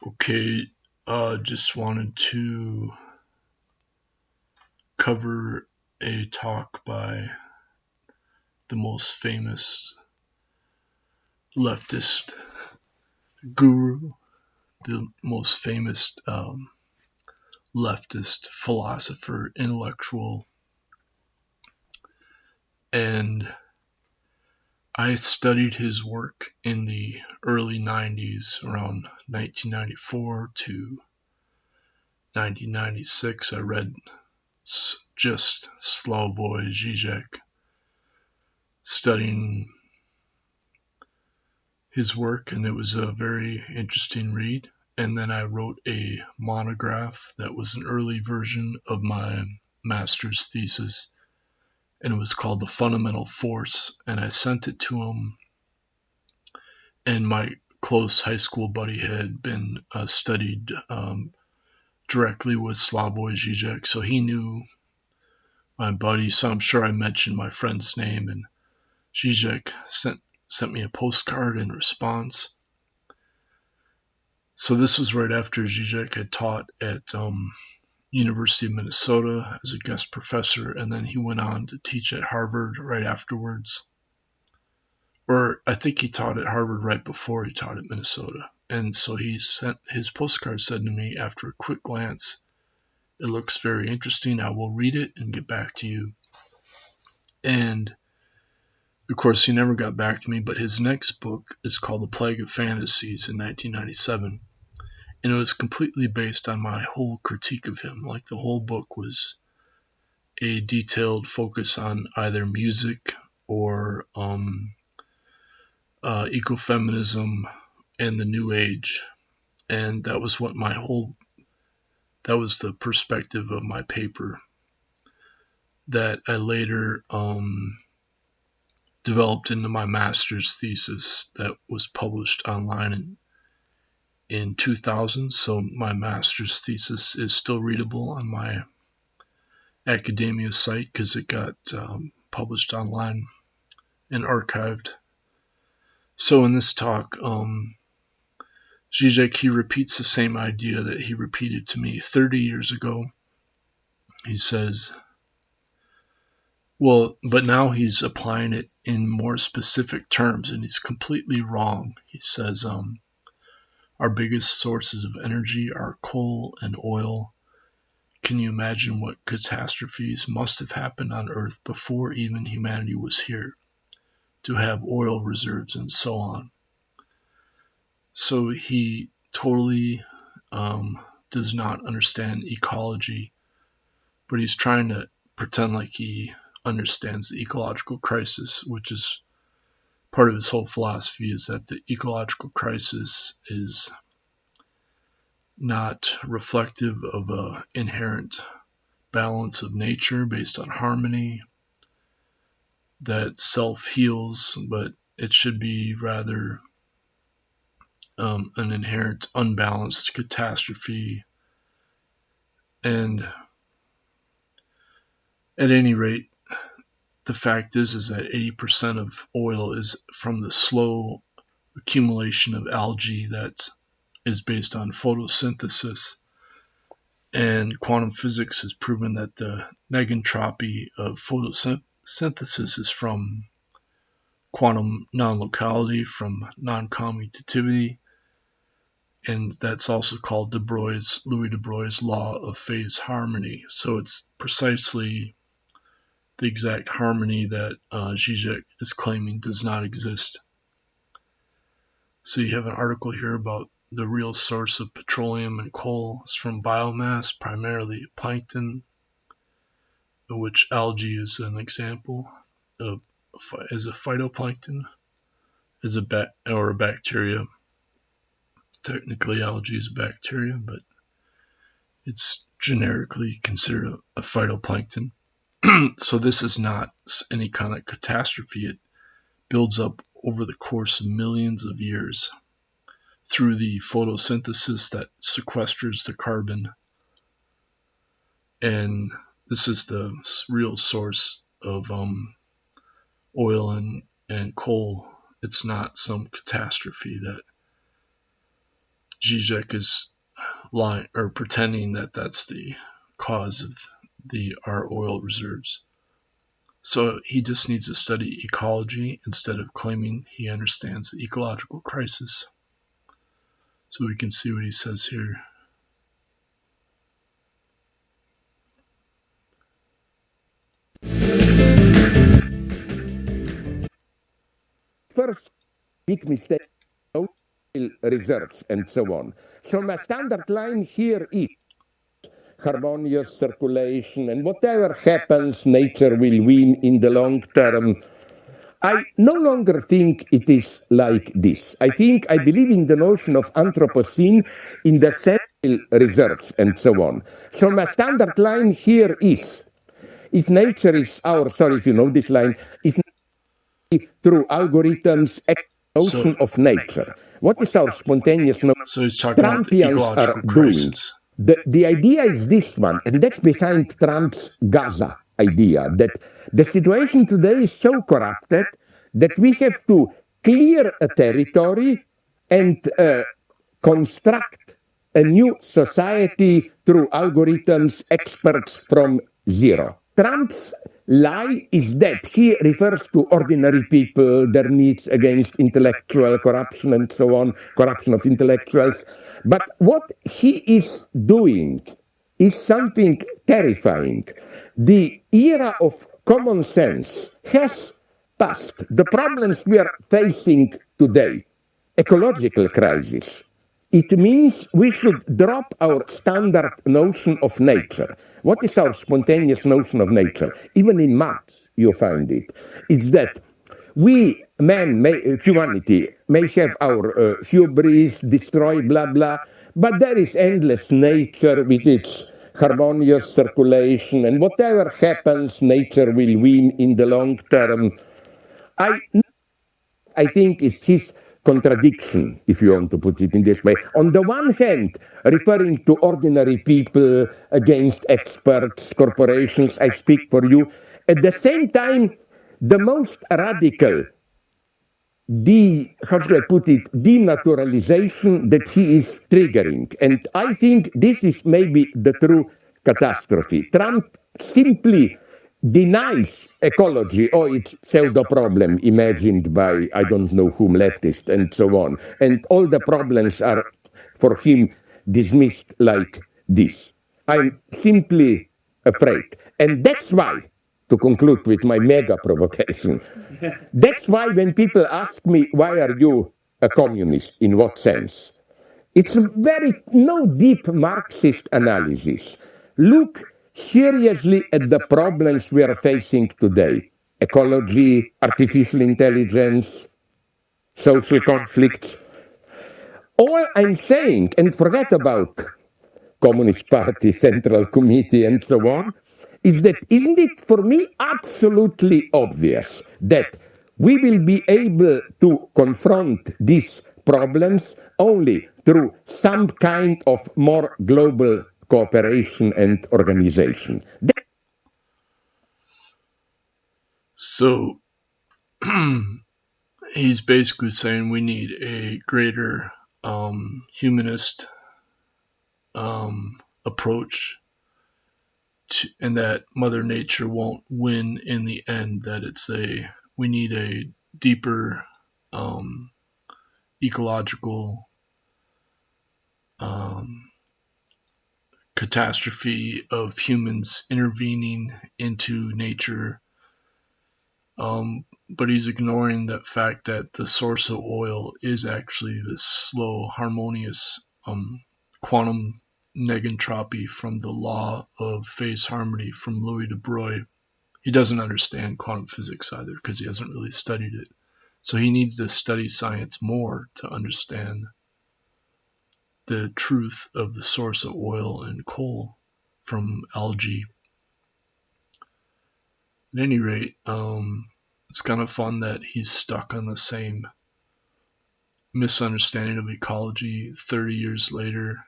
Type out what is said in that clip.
Okay, just wanted to cover a talk by the most famous leftist guru, the most famous leftist philosopher, intellectual, and I studied his work in the early 90s, around 1994 to 1996. I read just Slavoj Zizek, studying his work, and it was a very interesting read. And then I wrote a monograph that was an early version of my master's thesis, and it was called The Fundamental Force. And I sent it to him, and my close high school buddy had been studied directly with Slavoj Zizek, so he knew my buddy. So I'm sure I mentioned my friend's name, and Zizek sent me a postcard in response. So this was right after Zizek had taught at University of Minnesota as a guest professor, and then he went on to teach at Harvard right afterwards. Or I think he taught at Harvard right before he taught at Minnesota. And so he sent his postcard, said to me after a quick glance, "It looks very interesting. I will read it and get back to you." And of course, he never got back to me, but his next book is called The Plague of Fantasies in 1997. And it was completely based on my whole critique of him. Like, the whole book was a detailed focus on either music or ecofeminism and the New Age. And that was that was the perspective of my paper that I later developed into my master's thesis that was published online in 2000. So my master's thesis is still readable on my academia site because it got published online and archived. So in this talk, Zizek, he repeats the same idea that he repeated to me 30 years ago. He says, well, but now he's applying it in more specific terms, and he's completely wrong. He says, our biggest sources of energy are coal and oil. Can you imagine what catastrophes must have happened on Earth before even humanity was here to have oil reserves and so on? So he totally does not understand ecology, but he's trying to pretend like he understands the ecological crisis, which is part of his whole philosophy, is that the ecological crisis is not reflective of an inherent balance of nature based on harmony that self-heals, but it should be rather an inherent unbalanced catastrophe. And at any rate, the fact is that 80% of oil is from the slow accumulation of algae that is based on photosynthesis. And quantum physics has proven that the negentropy of photosynthesis is from quantum non-locality, from non-commutativity, and that's also called Louis de Broglie's law of phase harmony. So it's precisely the exact harmony that Zizek is claiming does not exist. So you have an article here about the real source of petroleum and coal is from biomass, primarily plankton, of which algae is an example of as a phytoplankton, as a bacteria. Technically, algae is a bacteria, but it's generically considered a phytoplankton. So this is not any kind of catastrophe. It builds up over the course of millions of years through the photosynthesis that sequesters the carbon. And this is the real source of oil and coal. It's not some catastrophe that Zizek is lying or pretending that that's the cause of our oil reserves. So he just needs to study ecology instead of claiming he understands the ecological crisis. So we can see what he says here. First big mistake, oil reserves and so on. So my standard line here is harmonious circulation, and whatever happens, nature will win in the long term. I no longer think it is like this. I believe in the notion of Anthropocene in the sense of reserves and so on. So my standard line here is, if nature is our, sorry if you know this line, is through algorithms, notion of nature. What is our spontaneous notion? So he's talking about the ecological crisis. The idea is this one, and that's behind Trump's Gaza idea, that the situation today is so corrupted that we have to clear a territory and construct a new society through algorithms, experts from zero. Trump's lie is that he refers to ordinary people, their needs against intellectual corruption and so on, corruption of intellectuals. But what he is doing is something terrifying. The era of common sense has passed. The problems we are facing today, ecological crisis, it means we should drop our standard notion of nature. What is our spontaneous notion of nature? Even in maths, you find it. It's that we, humanity, may have our hubris, destroy, blah, blah, but there is endless nature with its harmonious circulation, and whatever happens, nature will win in the long term. I think it's his contradiction, if you want to put it in this way. On the one hand, referring to ordinary people against experts, corporations, I speak for you. At the same time, the most radical, denaturalization that he is triggering. And I think this is maybe the true catastrophe. Trump simply denies ecology or its pseudo problem imagined by I don't know whom, leftists and so on. And all the problems are for him dismissed like this. I'm simply afraid. And that's why, to conclude with my mega provocation, that's why when people ask me, why are you a communist? In what sense? It's a no deep Marxist analysis. Look seriously at the problems we are facing today. Ecology, artificial intelligence, social conflicts. All I'm saying, and forget about Communist Party, Central Committee, and so on, is that isn't it for me absolutely obvious that we will be able to confront these problems only through some kind of more global cooperation and organization. So he's basically saying we need a greater humanist approach and that Mother Nature won't win in the end, that we need a deeper ecological catastrophe of humans intervening into nature. But he's ignoring the fact that the source of oil is actually this slow, harmonious quantum negentropy from the law of phase harmony from Louis de Broglie. He doesn't understand quantum physics either because he hasn't really studied it. So he needs to study science more to understand the truth of the source of oil and coal from algae. At any rate, it's kind of fun that he's stuck on the same misunderstanding of ecology 30 years later.